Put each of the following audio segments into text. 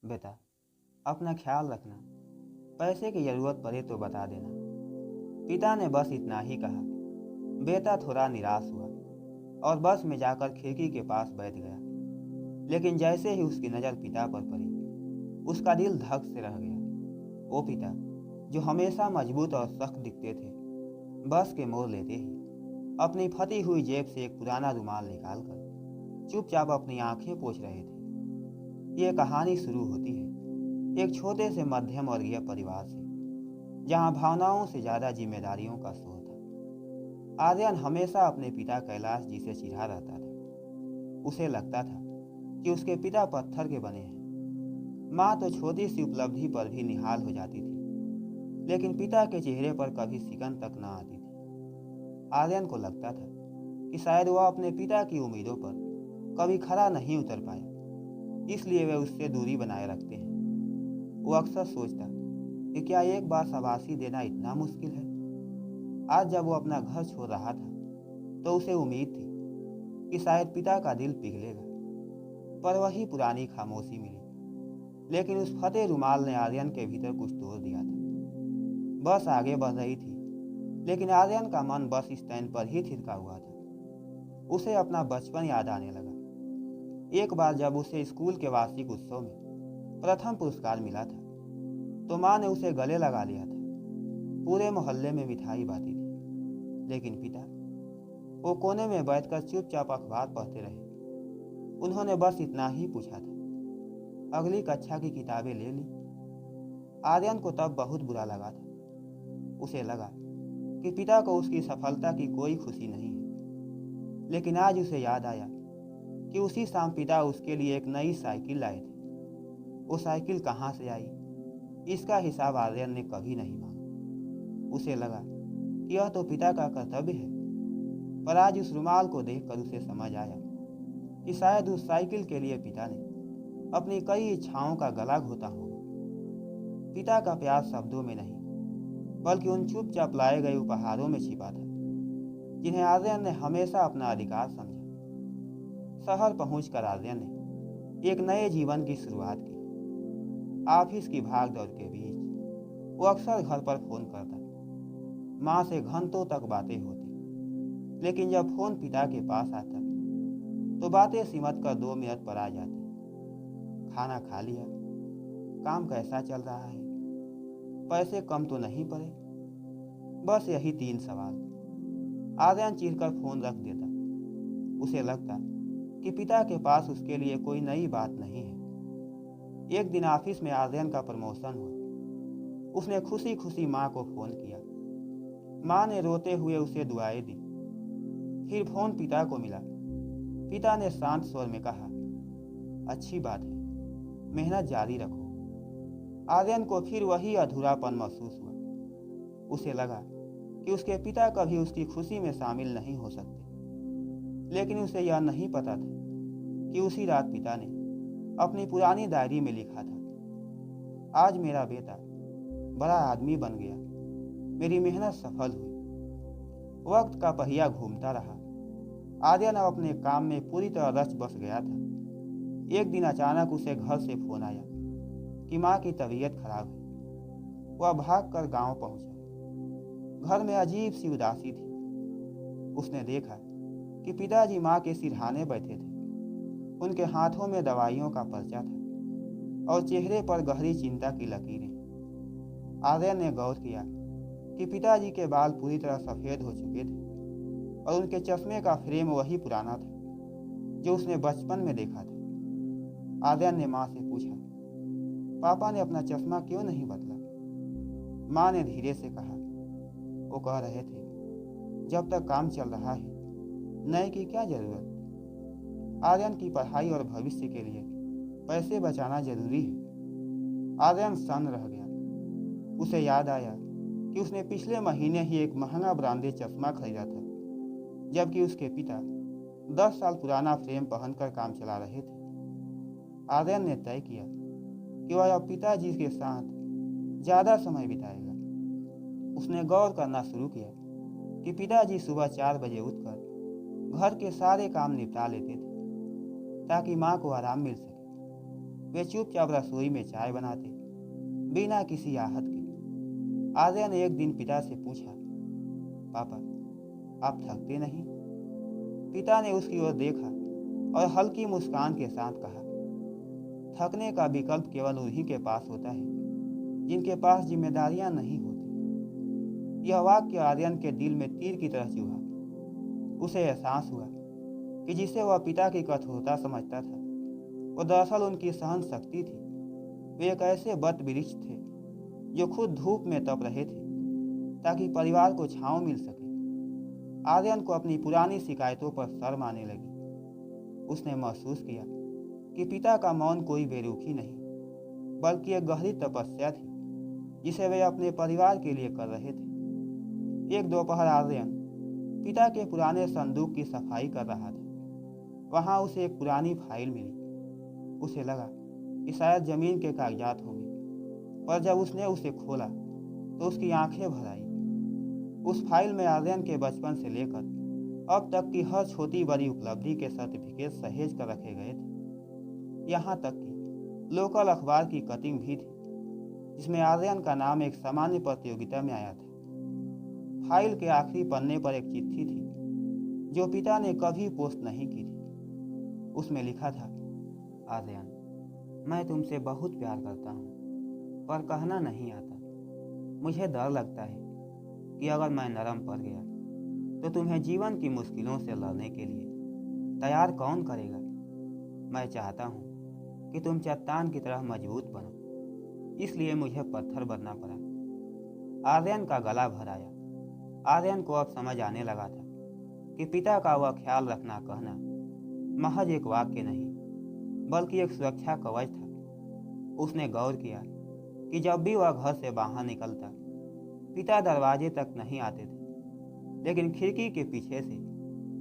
बेटा, अपना ख्याल रखना। पैसे की ज़रूरत पड़े तो बता देना। पिता ने बस इतना ही कहा। बेटा थोड़ा निराश हुआ और बस में जाकर खिड़की के पास बैठ गया। लेकिन जैसे ही उसकी नज़र पिता पर पड़ी, उसका दिल धक से रह गया। वो पिता जो हमेशा मजबूत और सख्त दिखते थे, बस के मोड़ लेते ही अपनी फटी हुई जेब से एक पुराना रुमाल निकालकर चुपचाप अपनी आंखें पोंछ रहे थे। ये कहानी शुरू होती है एक छोटे से मध्यम वर्गीय परिवार से, जहां भावनाओं से ज़्यादा जिम्मेदारियों का शोर था। आर्यन हमेशा अपने पिता कैलाश जी से चिढ़ा रहता था। उसे लगता था कि उसके पिता पत्थर के बने हैं। माँ तो छोटी सी उपलब्धि पर भी निहाल हो जाती थी, लेकिन पिता के चेहरे पर कभी सिकन तक न आती थी। आर्यन को लगता था कि शायद वह अपने पिता की उम्मीदों पर कभी खरा नहीं उतर पाया, इसलिए वे उससे दूरी बनाए रखते हैं। वो अक्सर सोचता कि क्या एक बार शाबाशी देना इतना मुश्किल है। आज जब वो अपना घर छोड़ रहा था तो उसे उम्मीद थी कि शायद पिता का दिल पिघलेगा, पर वही पुरानी खामोशी मिली। लेकिन उस फटे रुमाल ने आर्यन के भीतर कुछ तोड़ दिया था। बस आगे बढ़ रही थी, लेकिन आर्यन का मन बस स्टैंड पर ही थिरका हुआ था। उसे अपना बचपन याद आने लगा। एक बार जब उसे स्कूल के वार्षिक उत्सव में प्रथम पुरस्कार मिला था, तो माँ ने उसे गले लगा लिया था। पूरे मोहल्ले में मिठाई बांटी थी, लेकिन पिता वो कोने में बैठकर चुपचाप अखबार पढ़ते रहे। उन्होंने बस इतना ही पूछा था, अगली कक्षा की किताबें ले ली? आर्यन को तब बहुत बुरा लगा था। उसे लगा कि पिता को उसकी सफलता की कोई खुशी नहीं है। लेकिन आज उसे याद आया कि उसी शाम पिता उसके लिए एक नई साइकिल लाए थे। वो साइकिल कहाँ से आई, इसका हिसाब आर्यन ने कभी नहीं मांगा। उसे लगा कि यह तो पिता का कर्तव्य है, पर आज उस रुमाल को देखकर उसे समझ आया कि शायद उस साइकिल के लिए पिता ने अपनी कई इच्छाओं का गला घोटा होगा। पिता का प्यार शब्दों में नहीं, बल्कि उन चुपचाप लाए गए उपहारों में छिपा था, जिन्हें आर्यन ने हमेशा अपना अधिकार समझा। शहर पहुंचकर आर्यन ने एक नए जीवन की शुरुआत की। ऑफिस की भागदौड़ के बीच वो अक्सर घर पर फोन करता। माँ से घंटों तक बातें होती, लेकिन जब फोन पिता के पास आता तो बातें सिमट कर 2 मिनट पर आ जाती। खाना खा लिया? काम कैसा चल रहा है? पैसे कम तो नहीं पड़े? बस यही 3 सवाल। आर्यन चिढ़कर फोन रख देता। उसे लगता कि पिता के पास उसके लिए कोई नई बात नहीं है। एक दिन ऑफिस में आर्यन का प्रमोशन हुआ। उसने खुशी खुशी माँ को फोन किया। माँ ने रोते हुए उसे दुआएं दी। फिर फोन पिता को मिला। पिता ने शांत स्वर में कहा, अच्छी बात है, मेहनत जारी रखो। आर्यन को फिर वही अधूरापन महसूस हुआ। उसे लगा कि उसके पिता कभी उसकी खुशी में शामिल नहीं हो सकते। लेकिन उसे यह नहीं पता था कि उसी रात पिता ने अपनी पुरानी डायरी में लिखा था, आज मेरा बेटा बड़ा आदमी बन गया, मेरी मेहनत सफल हुई। वक्त का पहिया घूमता रहा। आर्यन अब अपने काम में पूरी तरह रच बस गया था। एक दिन अचानक उसे घर से फोन आया कि माँ की तबीयत खराब है। वह भागकर गांव पहुंचा। घर में अजीब सी उदासी थी। उसने देखा कि पिताजी माँ के सिरहाने बैठे थे। उनके हाथों में दवाइयों का पर्चा था और चेहरे पर गहरी चिंता की लकीरें। आर्यन ने गौर किया कि पिताजी के बाल पूरी तरह सफ़ेद हो चुके थे और उनके चश्मे का फ्रेम वही पुराना था जो उसने बचपन में देखा था। आर्यन ने माँ से पूछा, पापा ने अपना चश्मा क्यों नहीं बदला? माँ ने धीरे से कहा, वो कह रहे थे जब तक काम चल रहा है नए की क्या जरूरत। आर्यन की पढ़ाई और भविष्य के लिए पैसे बचाना जरूरी है। आर्यन सन्न रह गया। उसे याद आया कि उसने पिछले महीने ही एक महंगा ब्रांडेड चश्मा खरीदा था, जबकि उसके पिता 10 साल पुराना फ्रेम पहनकर काम चला रहे थे। आर्यन ने तय किया कि वह अब पिताजी के साथ ज़्यादा समय बिताएगा। उसने गौर करना शुरू किया कि पिताजी सुबह 4 बजे उठकर घर के सारे काम निपटा लेते थे ताकि माँ को आराम मिल सके। वे चुपचाप रसोई में चाय बनाते, बिना किसी आहत के। आर्यन ने एक दिन पिता से पूछा, पापा, आप थकते नहीं? पिता ने उसकी ओर देखा और हल्की मुस्कान के साथ कहा, थकने का विकल्प केवल उन्हीं के पास होता है जिनके पास जिम्मेदारियां नहीं होती। यह वाक्य आर्यन के दिल में तीर की तरह चुभा। उसे एहसास हुआ कि जिसे वह पिता की कठोरता समझता था, वो दरअसल उनकी सहन शक्ति थी। वे एक ऐसे वट वृक्ष थे जो खुद धूप में तप रहे थे ताकि परिवार को छांव मिल सके। आर्यन को अपनी पुरानी शिकायतों पर शर्म आने लगी। उसने महसूस किया कि पिता का मौन कोई बेरुखी नहीं, बल्कि एक गहरी तपस्या थी जिसे वे अपने परिवार के लिए कर रहे थे। एक दोपहर आर्यन पिता के पुराने संदूक की सफाई कर रहा था। वहां उसे एक पुरानी फाइल मिली। उसे लगा कि शायद जमीन के कागजात होंगे, पर जब उसने उसे खोला तो उसकी आंखें भर आई। उस फाइल में आर्यन के बचपन से लेकर अब तक की हर छोटी बड़ी उपलब्धि के सर्टिफिकेट सहेज कर रखे गए थे। यहाँ तक कि लोकल अखबार की कटिंग भी थी जिसमें आर्यन का नाम एक सामान्य प्रतियोगिता में आया था। फाइल के आखिरी पन्ने पर एक चिट्ठी थी जो पिता ने कभी पोस्ट नहीं की थी। उसमें लिखा था, आर्यन, मैं तुमसे बहुत प्यार करता हूँ, पर कहना नहीं आता। मुझे डर लगता है कि अगर मैं नरम पड़ गया तो तुम्हें जीवन की मुश्किलों से लड़ने के लिए तैयार कौन करेगा? मैं चाहता हूँ कि तुम चट्टान की तरह मजबूत बनो, इसलिए मुझे पत्थर बनना पड़ा। आर्यन का गला भर आया। आर्यन को अब समझ आने लगा था कि पिता का वह ख्याल रखना कहना महज एक वाक्य नहीं, बल्कि एक सुरक्षा कवच था। उसने गौर किया कि जब भी वह घर से बाहर निकलता, पिता दरवाजे तक नहीं आते थे, लेकिन खिड़की के पीछे से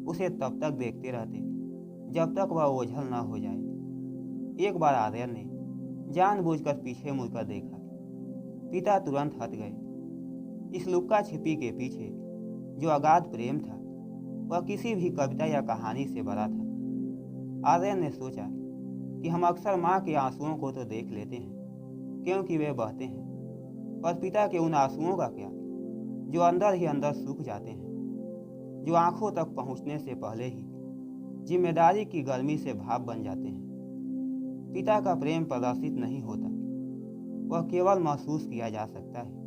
उसे तब तक देखते रहते जब तक वह ओझल न हो जाए। एक बार आर्यन ने जानबूझकर पीछे मुड़कर देखा। पिता तुरंत हट गए। इस लुक्का छिपी के पीछे जो अगाध प्रेम था, वह किसी भी कविता या कहानी से बड़ा था। आर्यन ने सोचा कि हम अक्सर माँ के आंसुओं को तो देख लेते हैं क्योंकि वे बहते हैं, पर पिता के उन आंसुओं का क्या जो अंदर ही अंदर सूख जाते हैं, जो आंखों तक पहुंचने से पहले ही जिम्मेदारी की गर्मी से भाप बन जाते हैं। पिता का प्रेम प्रदर्शित नहीं होता, वह केवल महसूस किया जा सकता है।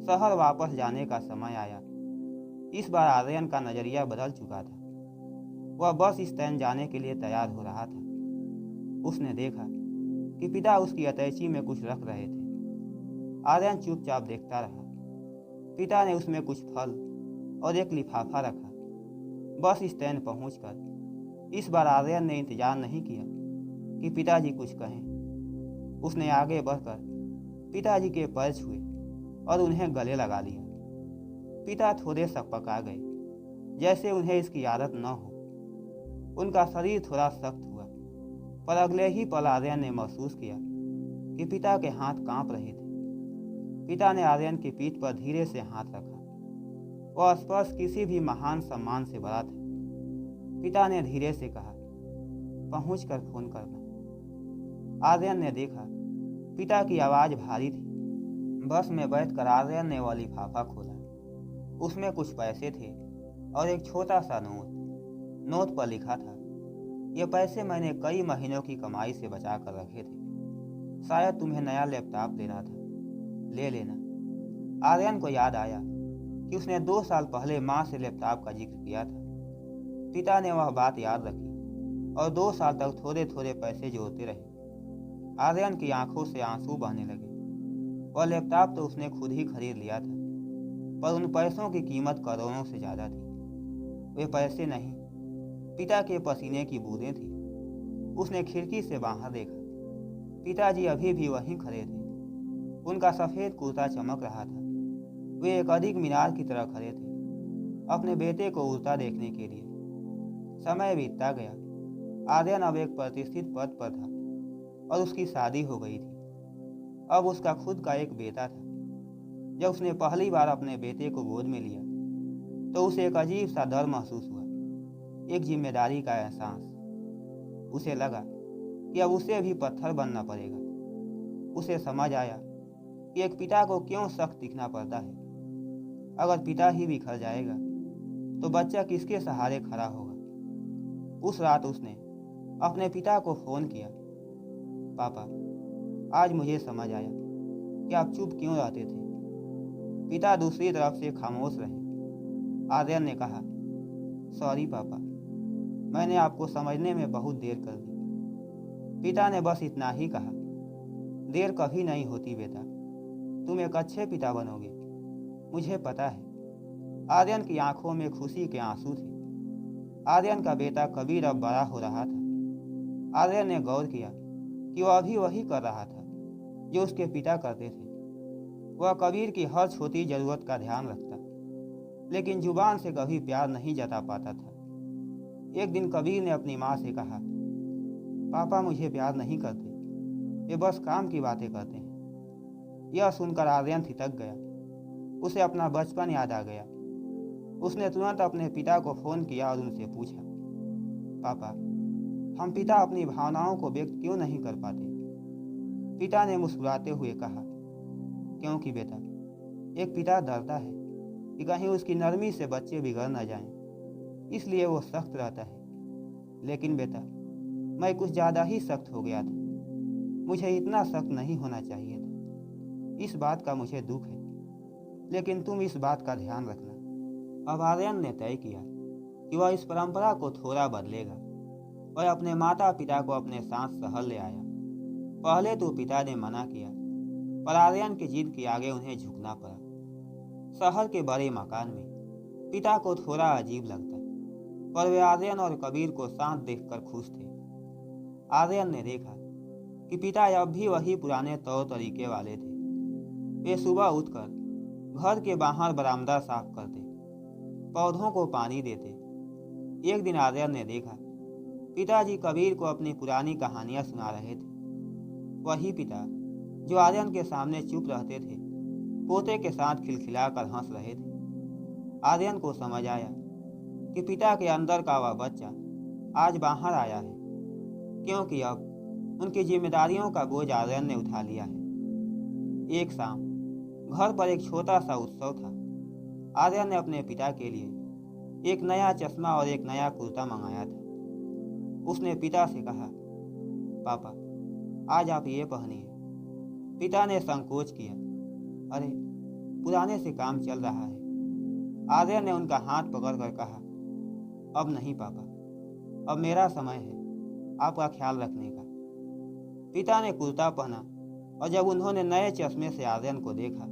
शहर वापस जाने का समय आया। इस बार आर्यन का नजरिया बदल चुका था। वह बस स्टैंड जाने के लिए तैयार हो रहा था। उसने देखा कि पिता उसकी अटैची में कुछ रख रहे थे। आर्यन चुपचाप देखता रहा। पिता ने उसमें कुछ फल और एक लिफाफा रखा। बस स्टैंड पहुंचकर इस बार आर्यन ने इंतजार नहीं किया कि पिताजी कुछ कहें। उसने आगे बढ़कर पिताजी के पैर छुए और उन्हें गले लगा लिया। पिता थोड़े सकपका गए, जैसे उन्हें इसकी आदत न हो। उनका शरीर थोड़ा सख्त हुआ, पर अगले ही पल आर्यन ने महसूस किया कि पिता के हाथ कांप रहे थे। पिता ने आर्यन की पीठ पर धीरे से हाथ रखा। वह स्पर्श किसी भी महान सम्मान से बड़ा था। पिता ने धीरे से कहा, पहुंच कर फोन करना। आर्यन ने देखा पिता की आवाज़ भारी थी। बस में बैठकर आर्यन ने वह लिफाफा खोला। उसमें कुछ पैसे थे और एक छोटा सा नोट। नोट पर लिखा था, ये पैसे मैंने कई महीनों की कमाई से बचा कर रखे थे। शायद तुम्हें नया लैपटॉप लेना था, ले लेना। आर्यन को याद आया कि उसने 2 साल पहले माँ से लैपटॉप का जिक्र किया था। पिता ने वह बात याद रखी और 2 साल तक थोड़े थोड़े पैसे जोड़ते रहे। आर्यन की आंखों से आंसू बहने लगे। वह लैपटॉप तो उसने खुद ही खरीद लिया था, पर उन पैसों की कीमत करोड़ों से ज़्यादा थी। वे पैसे नहीं, पिता के पसीने की बूंदें थी। उसने खिड़की से बाहर देखा। पिताजी अभी भी वहीं खड़े थे। उनका सफ़ेद कुर्ता चमक रहा था। वे एक अधिक मीनार की तरह खड़े थे, अपने बेटे को उड़ता देखने के लिए। समय बीतता गया। आर्यन अब एक प्रतिष्ठित पद पर था और उसकी शादी हो गई थी। अब उसका खुद का एक बेटा था। जब उसने पहली बार अपने बेटे को गोद में लिया तो उसे एक अजीब सा डर महसूस हुआ, एक जिम्मेदारी का एहसास। उसे लगा कि अब उसे भी पत्थर बनना पड़ेगा। उसे समझ आया कि एक पिता को क्यों सख्त दिखना पड़ता है। अगर पिता ही बिखर जाएगा तो बच्चा किसके सहारे खड़ा होगा। उस रात उसने अपने पिता को फोन किया। पापा, आज मुझे समझ आया कि आप चुप क्यों रहते थे। पिता दूसरी तरफ से खामोश रहे। आर्यन ने कहा, सॉरी पापा, मैंने आपको समझने में बहुत देर कर दी। पिता ने बस इतना ही कहा, देर कभी नहीं होती बेटा, तुम एक अच्छे पिता बनोगे, मुझे पता है। आर्यन की आंखों में खुशी के आंसू थे। आर्यन का बेटा कबीर अब बड़ा हो रहा था। आर्यन ने गौर किया कि वह अभी वही कर रहा था जो उसके पिता करते थे। वह कबीर की हर छोटी जरूरत का ध्यान रखता, लेकिन जुबान से कभी प्यार नहीं जता पाता था। एक दिन कबीर ने अपनी माँ से कहा, पापा मुझे प्यार नहीं करते, वे बस काम की बातें करते हैं। यह सुनकर आर्यन थितक गया। उसे अपना बचपन याद आ गया। उसने तुरंत अपने पिता को फोन किया और उनसे पूछा, पापा, हम पिता अपनी भावनाओं को व्यक्त क्यों नहीं कर पाते। पिता ने मुस्कुराते हुए कहा, क्योंकि बेटा, एक पिता डरता है कि कहीं उसकी नरमी से बच्चे बिगड़ न जाएं, इसलिए वो सख्त रहता है। लेकिन बेटा, मैं कुछ ज़्यादा ही सख्त हो गया था। मुझे इतना सख्त नहीं होना चाहिए था। इस बात का मुझे दुख है, लेकिन तुम इस बात का ध्यान रखना। अब आर्यन ने तय किया कि वह इस परंपरा को थोड़ा बदलेगा। वह अपने माता पिता को अपने साथ शहर ले आया। पहले तो पिता ने मना किया, पर आर्यन की जिद के आगे उन्हें झुकना पड़ा। शहर के बड़े मकान में पिता को थोड़ा अजीब लगता, पर वे आर्यन और कबीर को साथ देखकर खुश थे। आर्यन ने देखा कि पिता अब भी वही पुराने तौर तरीके वाले थे। वे सुबह उठकर घर के बाहर बरामदा साफ करते, पौधों को पानी देते। एक दिन आर्यन ने देखा पिताजी कबीर को अपनी पुरानी कहानियां सुना रहे थे। वही पिता जो आर्यन के सामने चुप रहते थे, पोते के साथ खिलखिलाकर हंस रहे थे। आर्यन को समझ आया कि पिता के अंदर का वह बच्चा आज बाहर आया है, क्योंकि अब उनकी जिम्मेदारियों का बोझ आर्यन ने उठा लिया है। एक शाम घर पर एक छोटा सा उत्सव था। आर्यन ने अपने पिता के लिए एक नया चश्मा और एक नया कुर्ता मंगाया था। उसने पिता से कहा, पापा, आज आप ये पहनिए। पिता ने संकोच किया, अरे, पुराने से काम चल रहा है। आर्यन ने उनका हाथ पकड़कर कहा, अब नहीं पापा, अब मेरा समय है आपका ख्याल रखने का। पिता ने कुर्ता पहना और जब उन्होंने नए चश्मे से आर्यन को देखा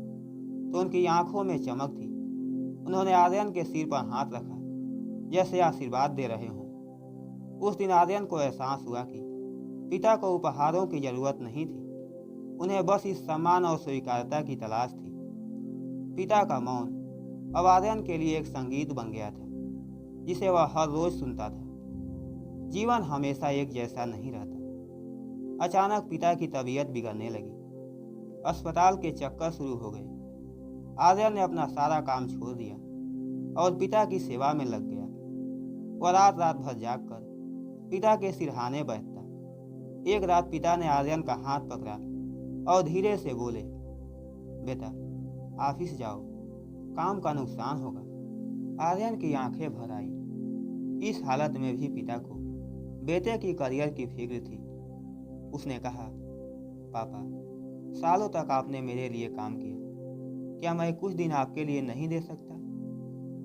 तो उनकी आंखों में चमक थी। उन्होंने आर्यन के सिर पर हाथ रखा, जैसे आशीर्वाद दे रहे हों। उस दिन आर्यन को एहसास हुआ कि पिता को उपहारों की जरूरत नहीं थी, उन्हें बस इस सम्मान और स्वीकारता की तलाश थी। पिता का मौन अब आर्यन के लिए एक संगीत बन गया था, जिसे वह हर रोज सुनता था। जीवन हमेशा एक जैसा नहीं रहता। अचानक पिता की तबीयत बिगड़ने लगी। अस्पताल के चक्कर शुरू हो गए। आर्यन ने अपना सारा काम छोड़ दिया और पिता की सेवा में लग गया। वह रात रात भर जागकर पिता के सिरहाने बैठता। एक रात पिता ने आर्यन का हाथ पकड़ा और धीरे से बोले, बेटा, ऑफिस जाओ, काम का नुकसान होगा। आर्यन की आंखें भर आई। इस हालत में भी पिता को बेटे की करियर की फिक्र थी। उसने कहा, पापा, सालों तक आपने मेरे लिए काम किया, क्या मैं कुछ दिन आपके लिए नहीं दे सकता।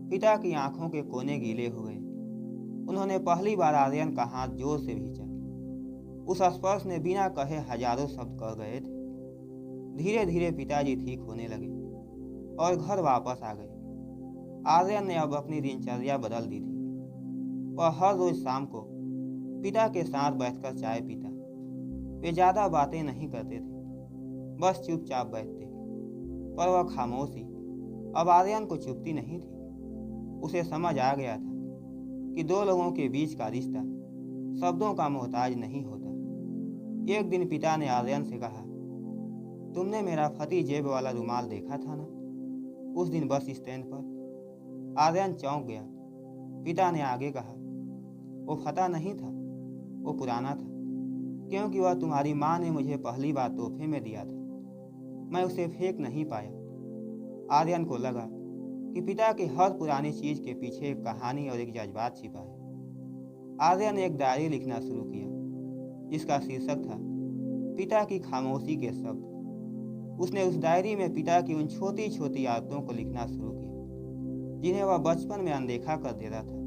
पिता की आंखों के कोने गीले हो गए। उन्होंने पहली बार आर्यन का हाथ जोर से खींचा। उस स्पर्श ने बिना कहे हजारों शब्द कह गए थे। धीरे धीरे पिताजी ठीक होने लगे और घर वापस आ गए। आर्यन ने अब अपनी दिनचर्या बदल दी थी। वह हर रोज शाम को पिता के साथ बैठकर चाय पीता। वे ज्यादा बातें नहीं करते थे, बस चुपचाप बैठते। पर वह खामोशी अब आर्यन को चुभती नहीं थी। उसे समझ आ गया था कि दो लोगों के बीच का रिश्ता शब्दों का मोहताज नहीं होता। एक दिन पिता ने आर्यन से कहा, तुमने मेरा फटी जेब वाला रुमाल देखा था ना, उस दिन बस स्टैंड पर। आर्यन चौंक गया। पिता ने आगे कहा, वो फटा नहीं था, वो पुराना था। क्योंकि वह तुम्हारी माँ ने मुझे पहली बार तोहफे में दिया था। मैं उसे फेंक नहीं पाया। आर्यन को लगा कि पिता की हर पुरानी चीज के पीछे एक कहानी और एक जज्बात छिपा है। आर्यन ने एक डायरी लिखना शुरू किया जिसका शीर्षक था पिता की खामोशी के शब्द। उसने उस डायरी में पिता की उन छोटी छोटी आदतों को लिखना शुरू किया जिन्हें वह बचपन में अनदेखा कर देता था।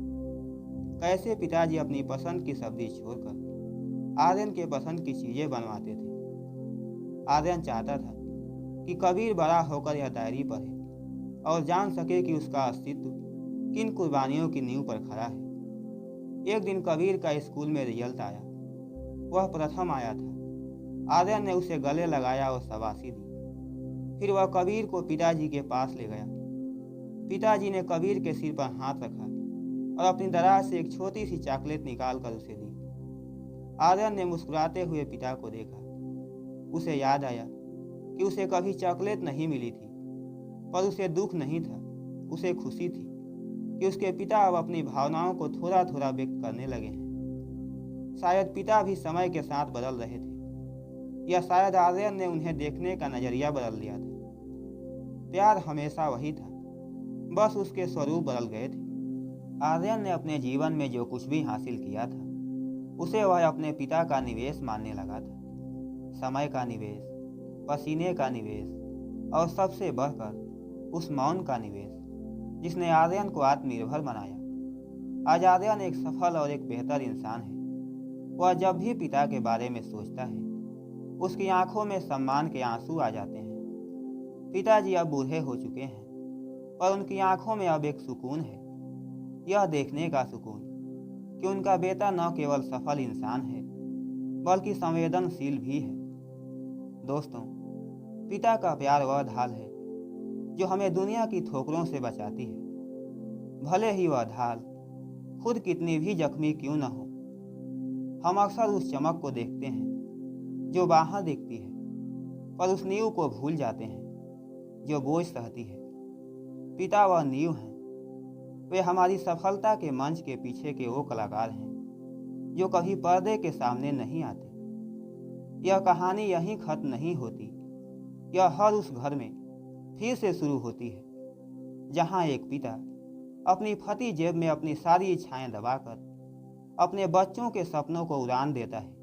कैसे पिताजी अपनी पसंद की सब्जी छोड़कर आर्यन के पसंद की चीजें बनवाते थे। आर्यन चाहता था कि कबीर बड़ा होकर यह डायरी पढ़े और जान सके कि उसका अस्तित्व किन कुर्बानियों की नींव पर खड़ा है। एक दिन कबीर का स्कूल में रिजल्ट आया। वह प्रथम आया था। आर्यन ने उसे गले लगाया और शाबाशी दी। फिर वह कबीर को पिताजी के पास ले गया। पिताजी ने कबीर के सिर पर हाथ रखा और अपनी दराज से एक छोटी सी चॉकलेट निकाल कर उसे दी। आर्यन ने मुस्कुराते हुए पिता को देखा। उसे याद आया कि उसे कभी चॉकलेट नहीं मिली थी, पर उसे दुख नहीं था, उसे खुशी थी कि उसके पिता अब अपनी भावनाओं को थोड़ा थोड़ा व्यक्त करने लगे हैं। शायद पिता भी समय के साथ बदल रहे थे, या शायद आर्यन ने उन्हें देखने का नजरिया बदल दिया था। प्यार हमेशा वही था, बस उसके स्वरूप बदल गए थे। आर्यन ने अपने जीवन में जो कुछ भी हासिल किया था उसे वह अपने पिता का निवेश मानने लगा था। समय का निवेश, पसीने का निवेश और सबसे बढ़कर उस मौन का निवेश जिसने आर्यन को आत्मनिर्भर बनाया। आज आर्यन एक सफल और एक बेहतर इंसान है। वह जब भी पिता के बारे में सोचता है उसकी आंखों में सम्मान के आंसू आ जाते हैं। पिताजी अब बूढ़े हो चुके हैं पर उनकी आंखों में अब एक सुकून है, यह देखने का सुकून कि उनका बेटा न केवल सफल इंसान है बल्कि संवेदनशील भी है। दोस्तों, पिता का प्यार वह ढाल है जो हमें दुनिया की ठोकरों से बचाती है, भले ही वह ढाल खुद कितनी भी जख्मी क्यों न हो। हम अक्सर उस चमक को देखते हैं जो बाहर दिखती है, पर उस नींव को भूल जाते हैं जो बोझ सहती है। पिता वह नींव है, वे हमारी सफलता के मंच के पीछे के वो कलाकार हैं जो कभी पर्दे के सामने नहीं आते। यह कहानी यहीं खत्म नहीं होती, यह हर उस घर में फिर से शुरू होती है जहां एक पिता अपनी फटी जेब में अपनी सारी इच्छाएं दबाकर अपने बच्चों के सपनों को उड़ान देता है।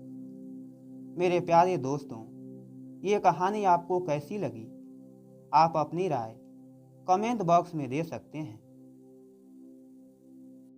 मेरे प्यारे दोस्तों, ये कहानी आपको कैसी लगी? आप अपनी राय कमेंट बॉक्स में दे सकते हैं।